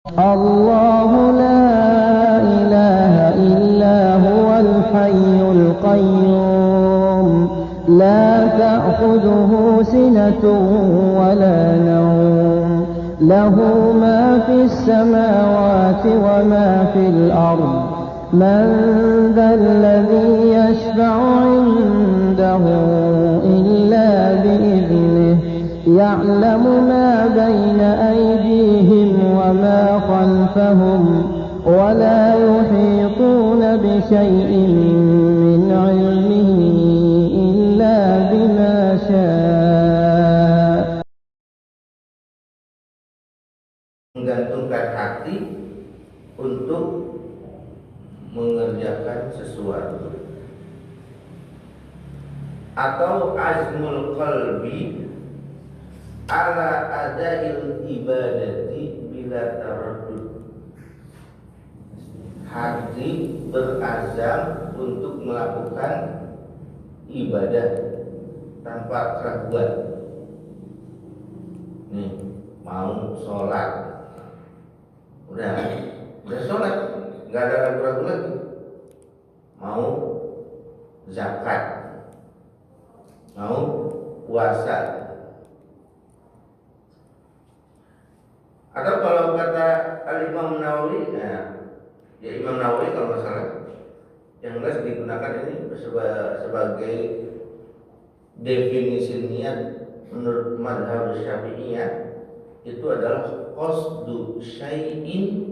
الله لا إله إلا هو الحي القيوم لا تأخذه سنة ولا نوم له ما في السماوات وما في الأرض من ذا الذي يشفع عنده إلا بإذنه يعلم ما بين أيديهم وما خلفهم ولا يحيطون بشيء من علمه إلا بما شاء. Menggantungkan hati untuk mengerjakan sesuatu, atau azmul qalbi ala adail ibadati bila taraddud. Hati berazam untuk melakukan ibadah tanpa keraguan. Nih, mau sholat, udah sholat, nggak ada ragu-ragu lagi. Mau zakat, mau puasa. Atau kalau kata Al-Imam Nawawi, ya Imam Nawawi kalau nggak salah, yang jelas digunakan ini sebagai definisi niat menurut mazhab Syafi'iyah, itu adalah qasdu syai'in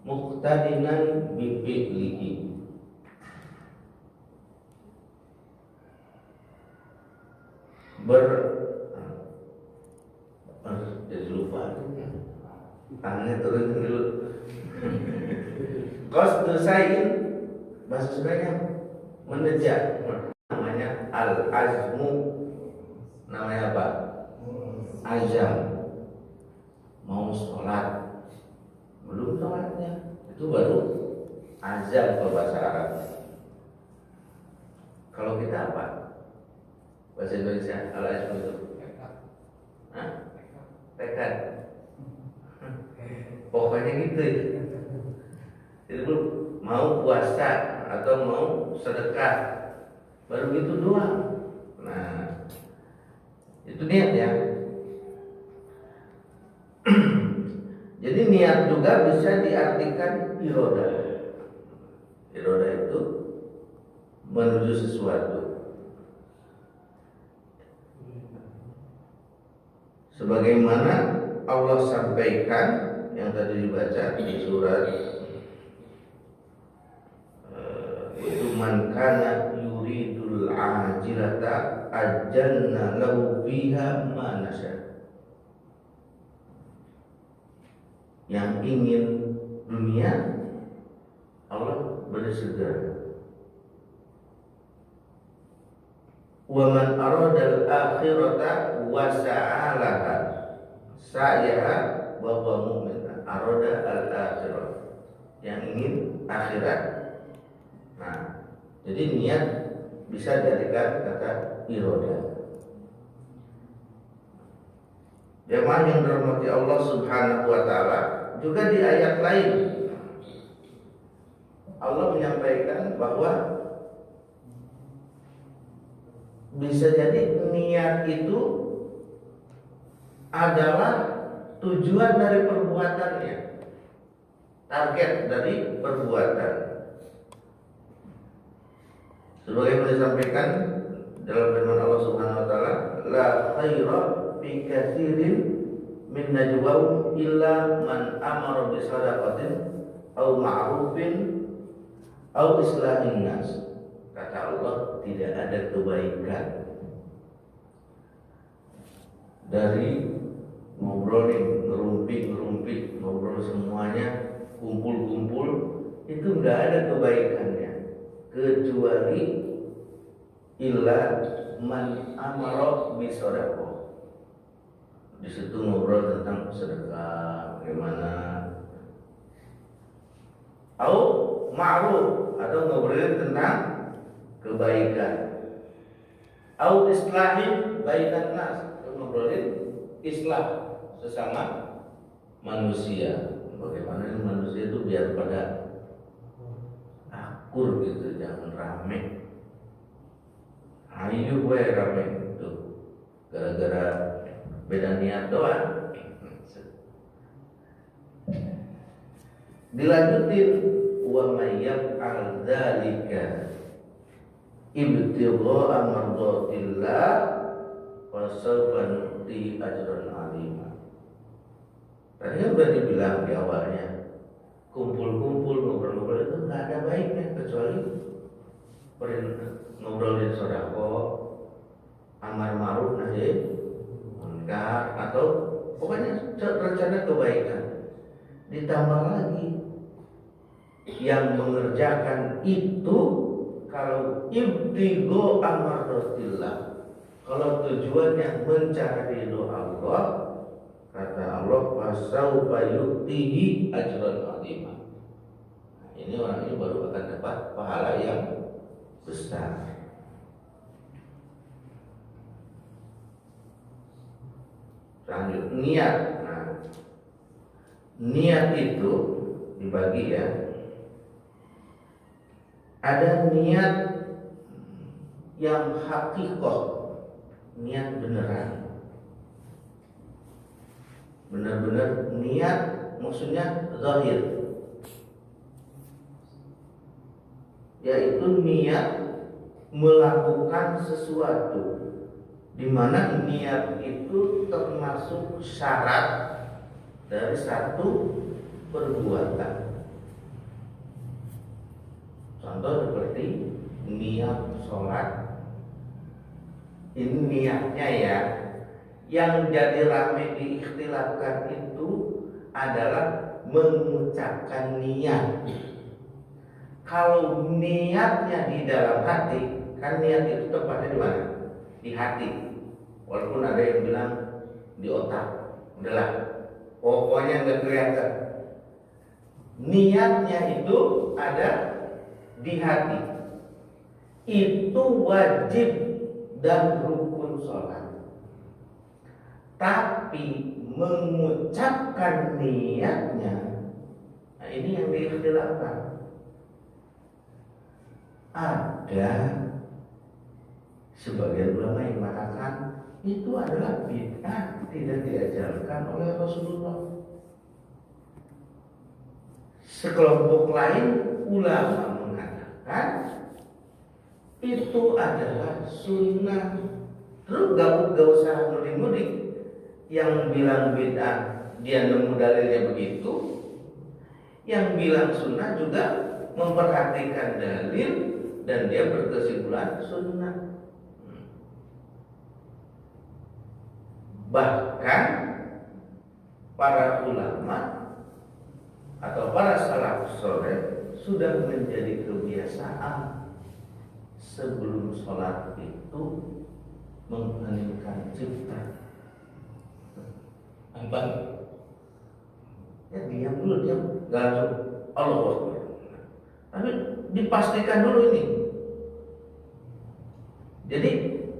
muqtadinan bi fi'lihi. Jadi lupa, tangannya turun dulu. Qasdu syai'in bahasa Sundanya mendeja, namanya al-azmu, namanya apa? Azam. Mau sholat, belum sholatnya, itu baru azam kalau bahasa Arab. Kalau kita apa? Bahasa Indonesia al-azmu itu tekad. Pokoknya gitu ya. Itu mau puasa atau mau sedekah, baru gitu doang. Nah, itu niat ya. Jadi niat juga bisa diartikan iroda. Iroda itu menuju sesuatu. Sebagaimana Allah sampaikan yang tadi dibaca di surat itu, man kana yuridul ajilata ajjalna lahu fiha ma nasya. Yang ingin dunia, Allah beri segera. Wa man aradal akhirata wa sa'alaha sa'yaha wa huwa mu'min. Arada al-akhirah, yang ingin akhirat. Nah, jadi niat bisa diartikan kata iroda. Jemaah yang dirahmati Allah Subhanahu wa taala, juga di ayat lain Allah menyampaikan bahwa bisa jadi niat itu adalah tujuan dari perbuatannya, target dari perbuatan. Sebagaimana disampaikan dalam firman Allah Subhanahu wa taala, la khaira fi katsirin min najwahum illa man amara bi shadaqatin aw ma'rufin aw islahin nas. Kata Allah, tidak ada kebaikan dari ngobrol ngerumpi, ngobrol semuanya, kumpul, itu enggak ada kebaikannya kecuali illa man amara bi shadaqah. Di situ ngobrol tentang sedekah, bagaimana, au ma'ruf, atau ngobrolin tentang kebaikan, au islahin bainan nas, ngobrolin islah sesama manusia. bagaimana manusia itu biar pada akur gitu, jangan rame. Ayo gue rame itu gara-gara beda niat doang. Dilanjutin, wa may yaf'al dzalika ibtigha'a mardatillah wa sawfa nu'tihi ajran 'azima. Tadi kan udah dibilang di awalnya, kumpul-kumpul ngobrol-ngobrol itu nggak ada baiknya kecuali ngobrolin sedekah, amar ma'ruf nahi munkar, atau pokoknya rencana kebaikan. Ditambah lagi yang mengerjakan itu kalau ibtigho amaratillah, kalau tujuannya mencari ridho Allah, kata Allah fasaufa yu'tihi ajran 'azima. Nah, ini orang ini baru akan dapat pahala yang besar. Lanjut, niat. Nah, niat itu dibagi ya. Ada niat yang hakikoh, niat beneran, benar-benar niat, maksudnya zahir, yaitu niat melakukan sesuatu, di mana niat itu termasuk syarat dari satu perbuatan. Contoh seperti niat sholat. Ini niatnya ya. Yang jadi rame diikhtilafkan itu adalah mengucapkan niat. Kalau niatnya di dalam hati, kan niat itu tempatnya di mana? Di hati. Walaupun ada yang bilang di otak. Udahlah, pokoknya nggak kelihatan. Niatnya itu ada di hati. Itu wajib dan rukun sholat. Tapi mengucapkan niatnya, nah ini yang diikhtilafkan. Ada sebagian ulama yang mengatakan itu adalah bid'ah, tidak diajarkan oleh Rasulullah. Sekelompok lain ulama mengatakan itu adalah sunnah. Terus gak usah nudik-nudik. Yang bilang bid'ah dia nemu dalilnya begitu, yang bilang sunnah juga memperhatikan dalil dan dia berkesimpulan sunnah. Bahkan para ulama atau para salafus saleh sudah menjadi kebiasaan sebelum sholat itu mengheningkan cipta. Apa? Ya diam dulu, diam, nggak langsung Allahu Akbar. Tapi dipastikan dulu ini. Jadi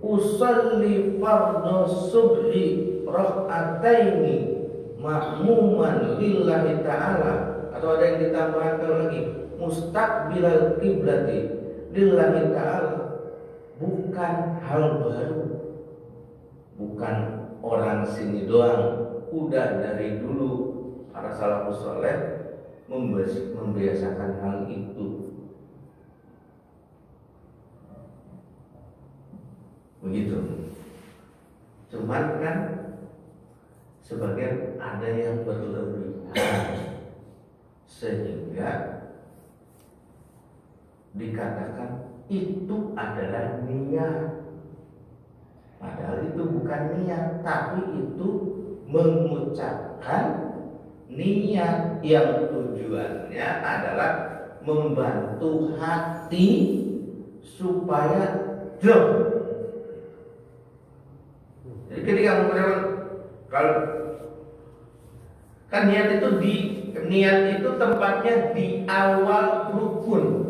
usalli fardhu subhi rak'ataini ma'muman lillahi ta'ala, atau ada yang ditambahkan lagi mustaqbilal qiblati lillahi ta'ala. Bukan hal baru, bukan orang sini doang. Udah dari dulu para salafus saleh membiasakan hal itu. Begitu. Cuman kan sebagian ada yang berlebihan sehingga dikatakan itu adalah niat. Padahal itu bukan niat, tapi itu mengucapkan niat yang tujuannya adalah membantu hati supaya drop. Jadi ketika mengucapkan, kalau kan niat itu tempatnya di awal rukun.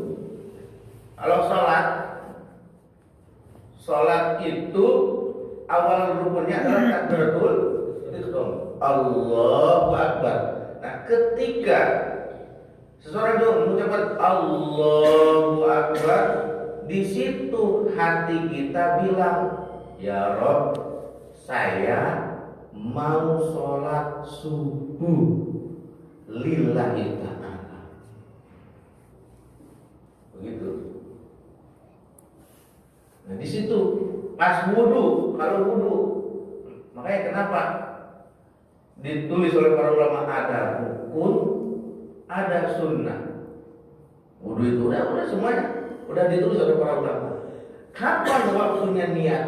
Kalau sholat itu awal rukunnya adalah takbiratul ihram, Allahu Akbar. Nah, ketika seseorang itu mengucapkan Allahu Akbar, di situ hati kita bilang, ya Rob, saya mau sholat subuh lillahi ta'ala. Begitu. Nah, di situ pas wudu, kalau wudu, makanya kenapa ditulis oleh para ulama ada rukun, ada sunnah. Wudu itu udah semuanya udah ditulis oleh para ulama. Kapan waktunya niat?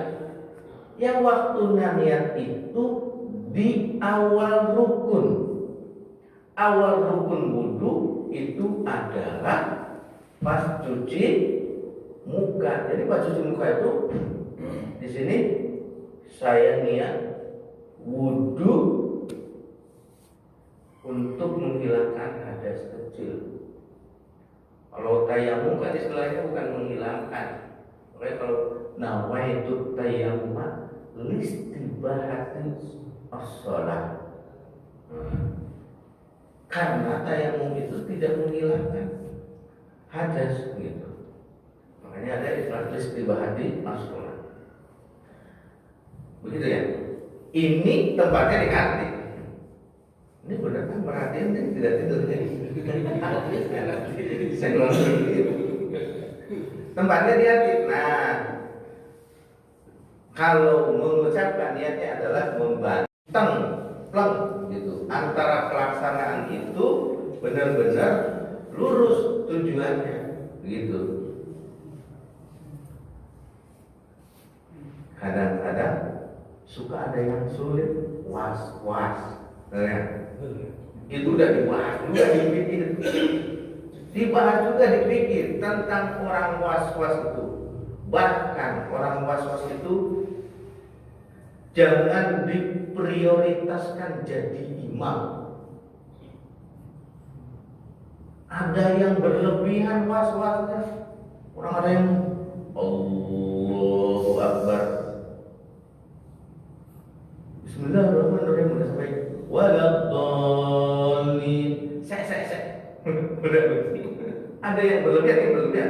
Yang waktunya niat itu di awal rukun. Awal rukun wudu itu adalah pas cuci muka. Jadi pas cuci muka itu di sini saya niat wudu untuk menghilangkan hadas kecil. Kalau tayamum kan istilahnya bukan menghilangkan. Makanya kalau nawaitu tayammum listibahatin as-shalah. Karena tayamum itu tidak menghilangkan hadas gitu. Makanya ada istilah listibahati as-shalah. Begitu ya. Ini tempatnya di hati. Ini benar kan perhatian dan tidak tidur ya. Saya ngomong begitu. Tempatnya di hati. Nah, kalau mengucapkan niatnya adalah membanteng, pleng gitu. Antara pelaksanaan itu benar-benar lurus tujuannya, gitu. Kadang-kadang suka ada yang sulit, was-was. Nah, itu udah dibahas juga dipikir, dibahas juga dipikir tentang orang was-was itu. Bahkan orang was-was itu jangan diprioritaskan jadi imam. Ada yang berlebihan was-wasnya. Orang ada yang Allahu Akbar, Bismillahirrahmanirrahim, udah sampai waladhdallin. Udah. Ada yang berlebihan.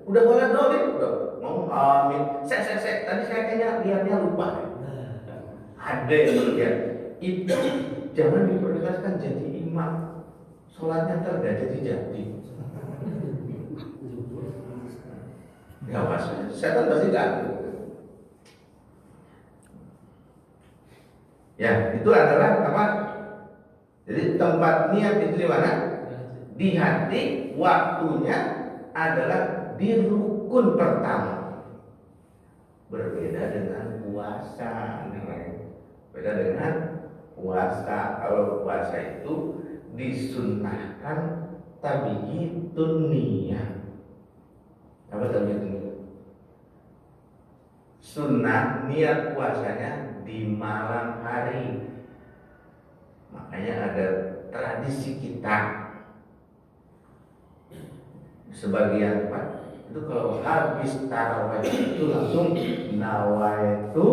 Udah waladhdallin, udah ngomong amin. Tadi saya kayaknya lihatnya lupa. Ada yang berlebihan. Itu jangan diprioritaskan jadi imam. Sholatnya ntar gak jadi. Ya maksudnya, setan pasti gak. Ya, itu adalah apa? Jadi tempat niat itu di mana? Di hati. Waktunya adalah di rukun pertama. Berbeda dengan puasa. Beda dengan puasa. Kalau puasa itu disunnahkan tabiyitun niyah. Apa tabiyitun niyah? Sunnah niat puasanya di malam hari. Makanya ada tradisi kita. Sebagian Pak itu kalau habis tarawih itu langsung nawaitu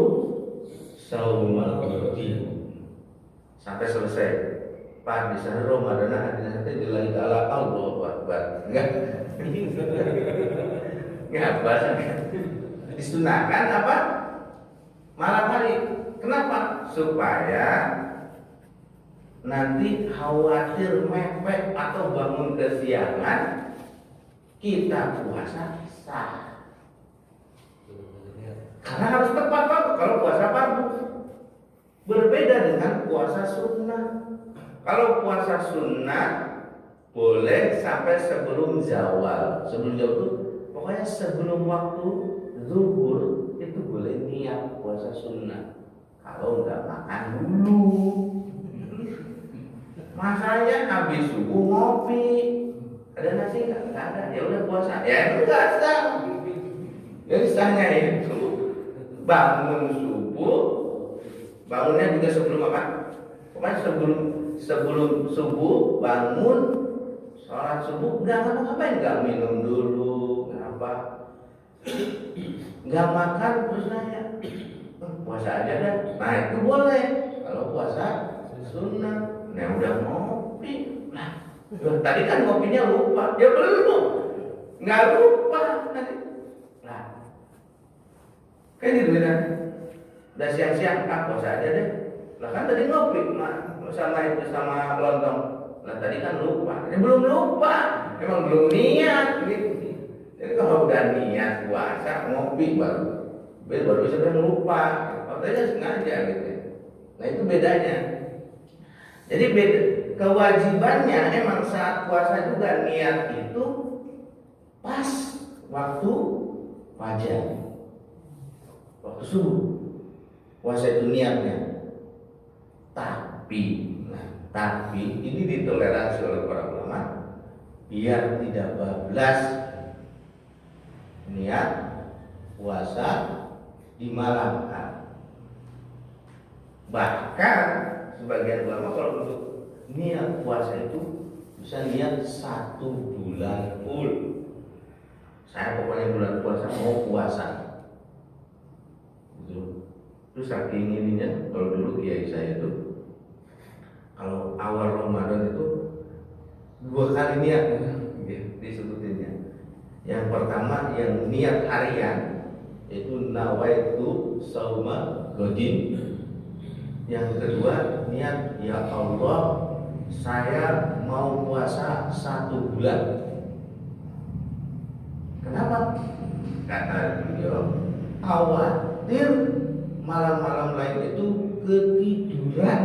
saumal qadhi sampai selesai. Pak di sana Ramadan hadisnya lillahi ta'ala Allahu Akbar. Enggak bahasa. Disunahkan apa? Malam hari. Kenapa? Supaya nanti khawatir mepet atau bangun kesiangan, kita puasa sah. Karena harus tepat waktu kalau puasa fardu. Berbeda dengan puasa sunnah. Kalau puasa sunnah boleh sampai sebelum zawal. Sebelum zawal itu pokoknya sebelum waktu zuhur itu boleh niat puasa sunnah. Kalau nggak makan dulu. Masanya habis subuh ngopi. Ada nasi nggak? Nggak ada. Ya udah puasa. Ya itu nggak sah. Jadi sahnya itu bangun subuh. Bangunnya juga sebelum apa? Pokoknya sebelum subuh bangun, sholat subuh, nggak ngapa-ngapain, nggak minum dulu, nggak apa, nggak makan terus nanya, puasa aja dah. Nah itu boleh kalau puasa sunnah. Nah udah ngopi ngopi. Nah, tadi kan ngopinya lupa. Ya belum. Nggak lupa tadi. Nah, kan gitu kan. Udah siang-siang, puasa aja deh. Lah kan tadi ngopi sama lontong. Lah tadi kan lupa. Ya belum lupa. Emang belum niat gitu. Jadi kalau udah niat puasa ngopi baru bisa lupa. Katanya sengaja gitu. Nah itu bedanya. Jadi kewajibannya emang saat puasa juga niat itu pas waktu fajar, waktu subuh. Puasa itu niatnya. Tapi ini ditoleransi oleh para ulama biar tidak bablas niat puasa di malam hari. Bahkan sebagian ulama kalau untuk niat puasa itu bisa niat 1 bulan full. Saya pokoknya bulan puasa mau puasa. Gitu. Terus saking ininya, kalau dulu kiai saya itu kalau awal Ramadan itu 2 kali niat disebutinnya. Yang pertama yang niat harian itu nawaitu sauma godin. Yang kedua niat ya Allah saya mau puasa 1 bulan. Kenapa? Kata beliau khawatir malam-malam lain itu ketiduran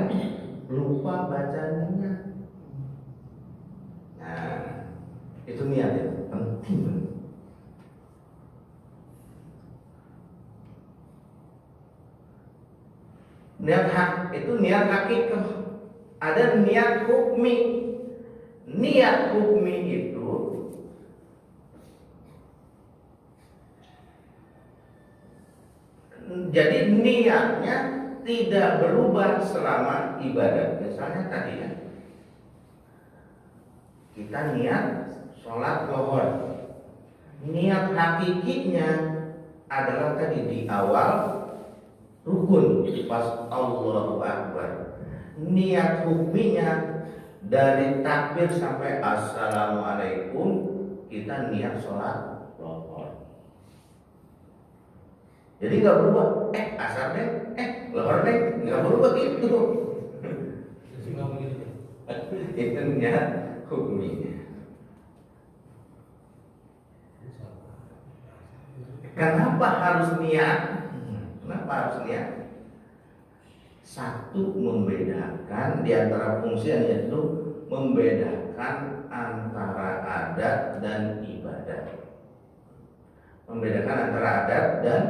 lupa bacanya. Nah itu niatnya penting. Niat itu niat hakikah. Ada niat hukmi. Niat hukmi itu jadi niatnya tidak berubah selama ibadah. Misalnya tadi ya, kita niat sholat lohor. Niat hakikinya adalah tadi di awal rukun pas Allahu Akbar. Niat hukminya dari takbir sampai assalamualaikum kita niat sholat lohor. Jadi nggak berubah. Asar deh, lohor deh, nggak berubah gitu. Itu niat hukminya. Kenapa harus niat? Kenapa harus niat? Satu, membedakan di antara fungsi yaitu membedakan antara adat dan ibadah. Membedakan antara adat dan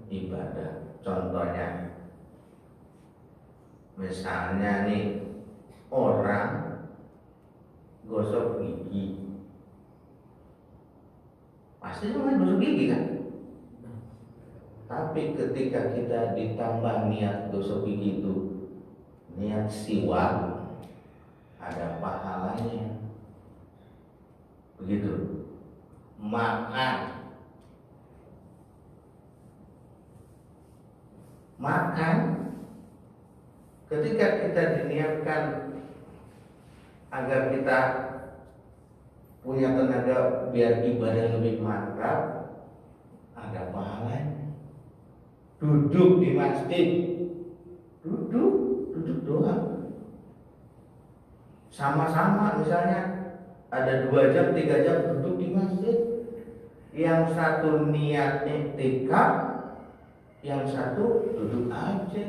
ibadah. Contohnya, misalnya nih orang gosok gigi, pasti cuma gosok gigi kan? Tapi ketika kita ditambah niat gosok gigi itu niat siwak, ada pahalanya. Begitu. Makan ketika kita diniatkan agar kita punya tenaga biar ibadah lebih mantap, ada pahalanya. Duduk di masjid, duduk doang. Sama-sama misalnya ada 2 jam, 3 jam duduk di masjid. Yang satu niat iktikaf, yang satu duduk aja.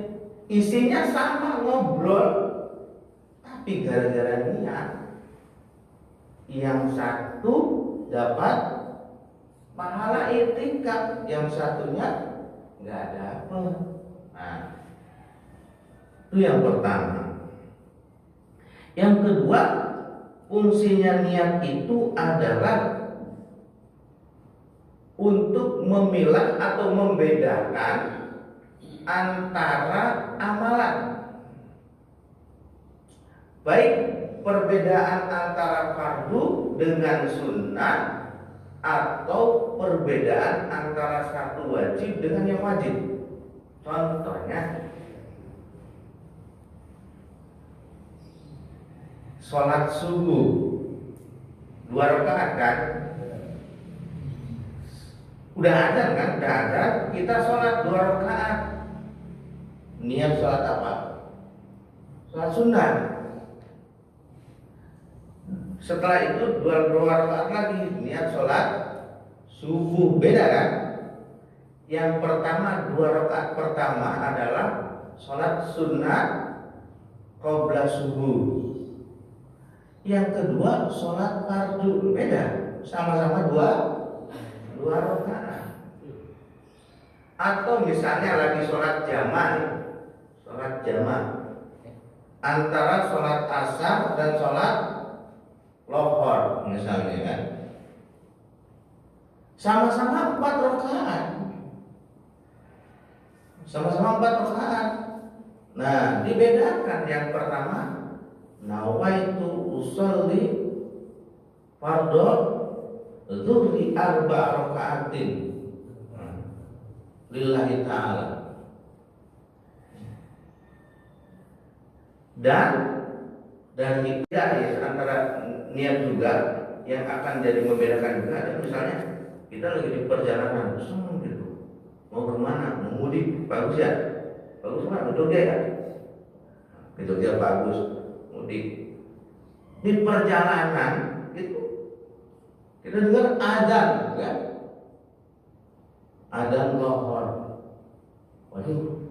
Isinya sama, ngobrol. Tapi gara-gara niat, yang satu dapat pahala iktikaf, yang satunya nggak ada apa. Nah, itu yang pertama. Yang kedua, fungsinya niat itu adalah untuk memilah atau membedakan antara amalan. Baik perbedaan antara fardu dengan sunnah, atau perbedaan antara satu wajib dengan yang wajib. Contohnya, sholat subuh 2 rakaat kan? Udah ada kan? Udah ada. Kita sholat 2 rakaat. Niat sholat apa? Sholat sunnah. Setelah itu 2 rakaat lagi niat sholat subuh. Beda kan? Yang pertama 2 rakaat pertama adalah sholat sunnah qabla subuh. Yang kedua sholat fardu. Beda. Sama-sama 2 rakaat. Atau misalnya lagi sholat jamaah, antara sholat asar dan sholat lohor misalnya kan, sama-sama 4 rakaat. Nah, dibedakan. Yang pertama, nawaitu usolli fardhu zuhri 4 rakaatin lillahi ta'ala. Dan dari ya, antara niat juga yang akan jadi membedakan juga ada misalnya kita lagi di perjalanan gitu, mau kemana, mau mudik, bagus ya, bagus mana, betul ya, betul ya, bagus mudik. Di perjalanan itu kita dengar adzan kan, adzan lohor. Waduh,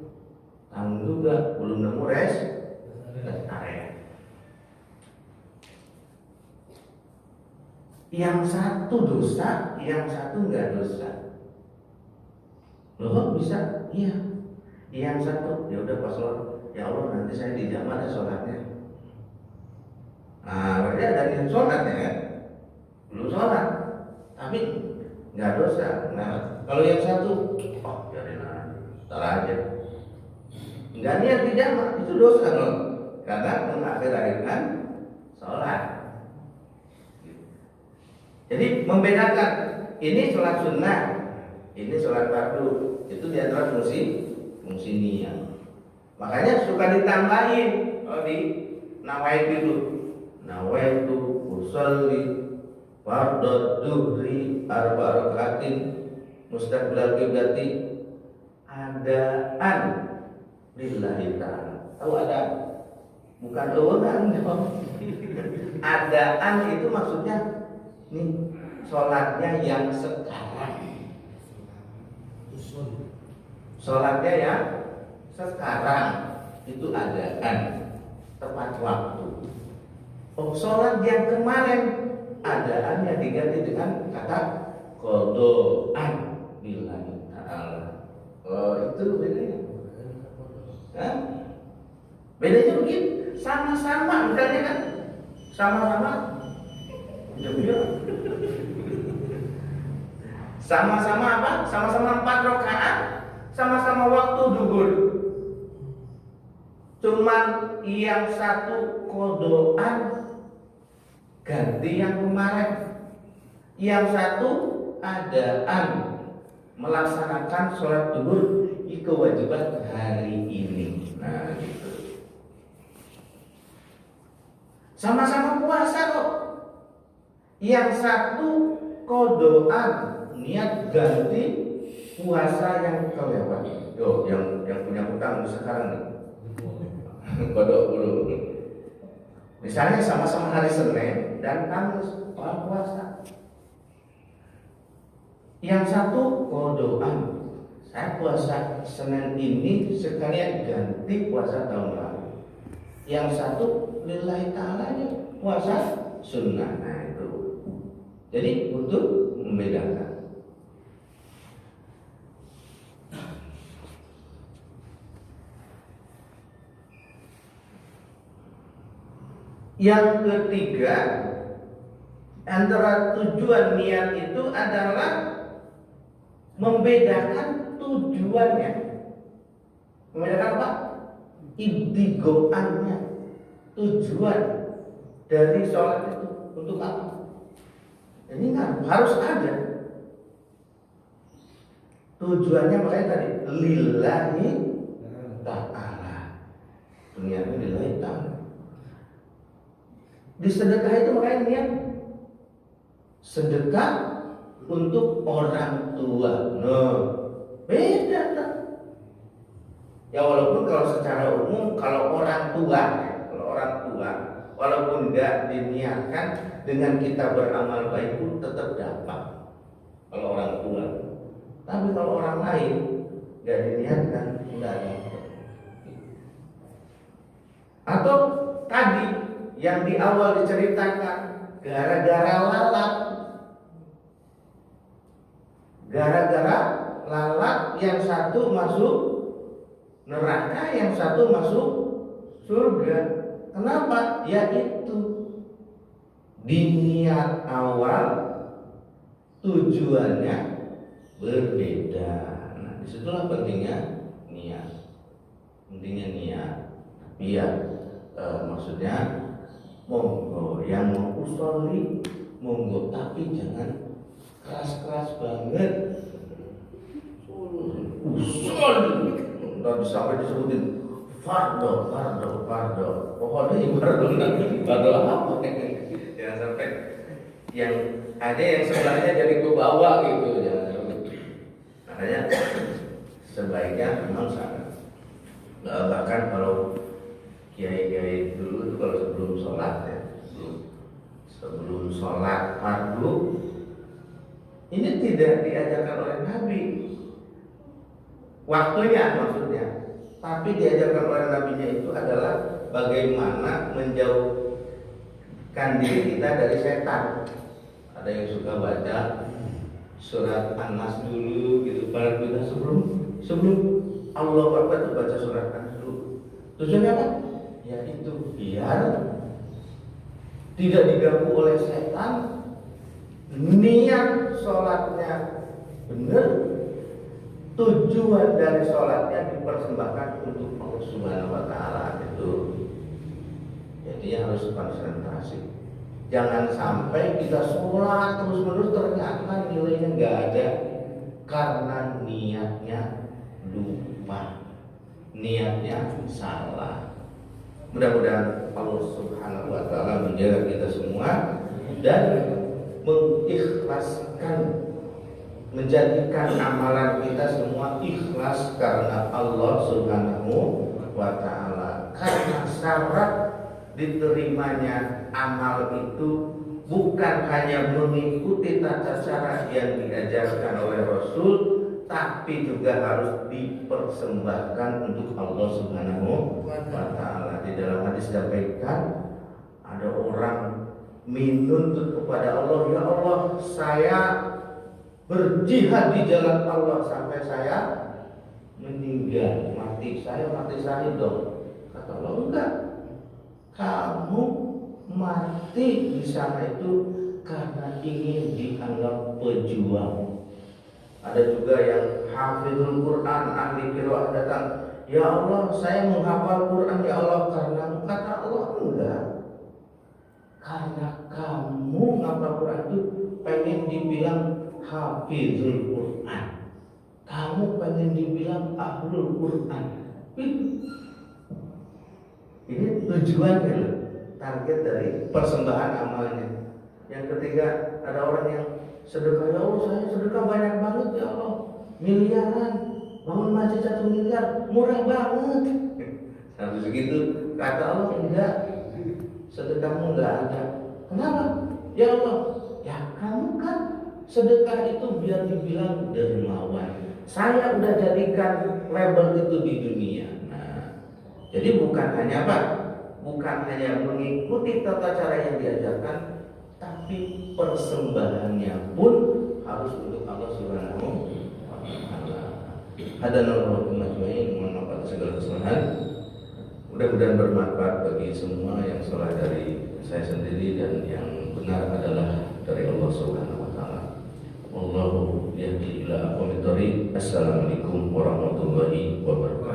tanggung juga belum nemu rest area. Yang satu dosa, yang satu enggak dosa. Loh bisa? Iya. Yang satu ya udah pas sholat, ya Allah nanti saya di jamaah sholatnya. Nah, berarti ada yang sholatnya kan? Belum sholat, tapi nggak dosa. Nah, kalau yang satu, oh biarin aja, salah aja. Nggak niat di jamaah itu dosa loh, karena mengakhirkan sholat. Jadi membedakan ini sholat sunnah, ini sholat fardu, itu di antara fungsi niat. Makanya suka ditambahin kalau di nawaitu itu, nawaitu usolli fardhu dhuhri 4 rakaatin mustaqbilal qiblati adaan lillahi ta'ala. Tahu ada? Bukan orang dong. Adaan itu maksudnya nih sholatnya yang sekarang, sholatnya yang sekarang itu adaan tepat waktu. Oh, sholat yang kemarin adaannya diganti dengan kata qadaan lillahi ta'ala. Oh, itu bedanya. Hah? Bedanya begini, sama-sama misalnya kan, sama-sama sama-sama apa? Sama-sama 4 rakaat, sama-sama waktu duhur. Cuman yang satu kodoan ganti yang kemarin, yang satu adaan melaksanakan sholat duhur itu kewajiban hari ini. Nah, gitu. Sama-sama puasa kok. Yang satu kodoan niat ganti puasa yang kelewat. Yo, yang punya hutang sekarang nih. Kodok dulu. Misalnya sama-sama hari Senin dan Kamis orang puasa. Yang satu kodoan, saya puasa Senin ini sekalian ganti puasa tahun lalu. Yang satu lillahi ta'ala puasa sunnah. Nah, itu. Jadi untuk membedakan. Yang ketiga, antara tujuan niat itu adalah membedakan tujuannya. Membedakan apa? Ibtigoannya. Tujuan dari sholat itu untuk apa? Ini kan harus ada tujuannya, makanya tadi lillahi ta'ala. Dunianya lillahi ta'ala. Di sedekah itu makanya niat sedekah untuk orang tua. Nah, beda kan? Ya walaupun kalau secara umum kalau orang tua walaupun enggak diniatkan dengan kita beramal baik pun tetap dapat kalau orang tua. Tapi kalau orang lain enggak diniatkan enggak dapat. Atau tadi yang di awal diceritakan gara-gara lalat yang satu masuk neraka, yang satu masuk surga. Kenapa? Ya itu di niat awal tujuannya berbeda. Nah, disitulah pentingnya niat. Iya, maksudnya monggo yang mau usolli monggo, tapi jangan keras-keras banget. Udah sampai disebutin fardo. Pokoknya fardo apa? Jangan sampai yang ada yang sebelahnya jadi kebawa gitu. Jangan sampai. Makanya sebaiknya memang sangat. Bahkan kalau kiai-kiai dulu itu kalau sebelum sholat ya, sebelum sholat fardu ini tidak diajarkan oleh Nabi waktunya maksudnya, tapi diajarkan oleh Nabinya itu adalah bagaimana menjauhkan diri kita dari setan. Ada yang suka baca surat An-Nas dulu gitu, pada kita sebelum Allah Akbar itu baca surat An-Nas dulu. Tujuannya apa? Ya itu biar tidak diganggu oleh setan, niat sholatnya benar, tujuan dari sholatnya dipersembahkan untuk Allah Subhanahu Wa Taala itu. Jadi harus konsentrasi. Jangan sampai kita sholat terus-menerus ternyata nilainya nggak ada karena niatnya lupa, niatnya salah. Mudah-mudahan Allah Subhanahu Wa Taala menjaga kita semua dan mengikhlaskan, menjadikan amalan kita semua ikhlas karena Allah Subhanahu Wa Taala. Karena syarat diterimanya amal itu bukan hanya mengikuti tata cara yang diajarkan oleh Rasul, tapi juga harus dipersembahkan untuk Allah Subhanahu wa Ta'ala. Di dalam hadis disampaikan ada orang menuntut kepada Allah, ya Allah, saya berjihad di jalan Allah sampai saya meninggal, mati syahid dong. Kata Allah, enggak, kamu mati di sana itu karena ingin dianggap pejuang. Ada juga yang hafizul Quran, ahli qiraat datang, ya Allah, saya menghafal Quran ya Allah karena, kata Allah, enggak, karena kamu menghafal Quran itu pengen dibilang hafizul Quran, kamu pengen dibilang ahlul Quran. Ini tujuannya, target dari persembahan amalnya. Yang ketiga, ada orang yang sedekah, ya Allah, saya sedekah banyak banget ya Allah, miliaran, bangun masjid 1 miliar, murah banget. Sampai segitu, kata Allah, enggak, sedekahmu enggak ada. Kenapa? Ya Allah, ya kamu kan sedekah itu biar dibilang dermawan. Saya udah jadikan label itu di dunia. Nah, jadi bukan hanya apa? Bukan hanya mengikuti tata cara yang diajarkan, tapi persembahannya pun harus untuk Allah Subhanahu wa Ta'ala. Hadanallahu ajmain, mohon maaf atas segala kesalahan. Mudah-mudahan bermanfaat bagi semua. Yang salah dari saya sendiri dan yang benar adalah dari Allah Subhanahu wa Ta'ala. Wallahu yahdi ila aqwamit thoriq. Assalamualaikum warahmatullahi wabarakatuh.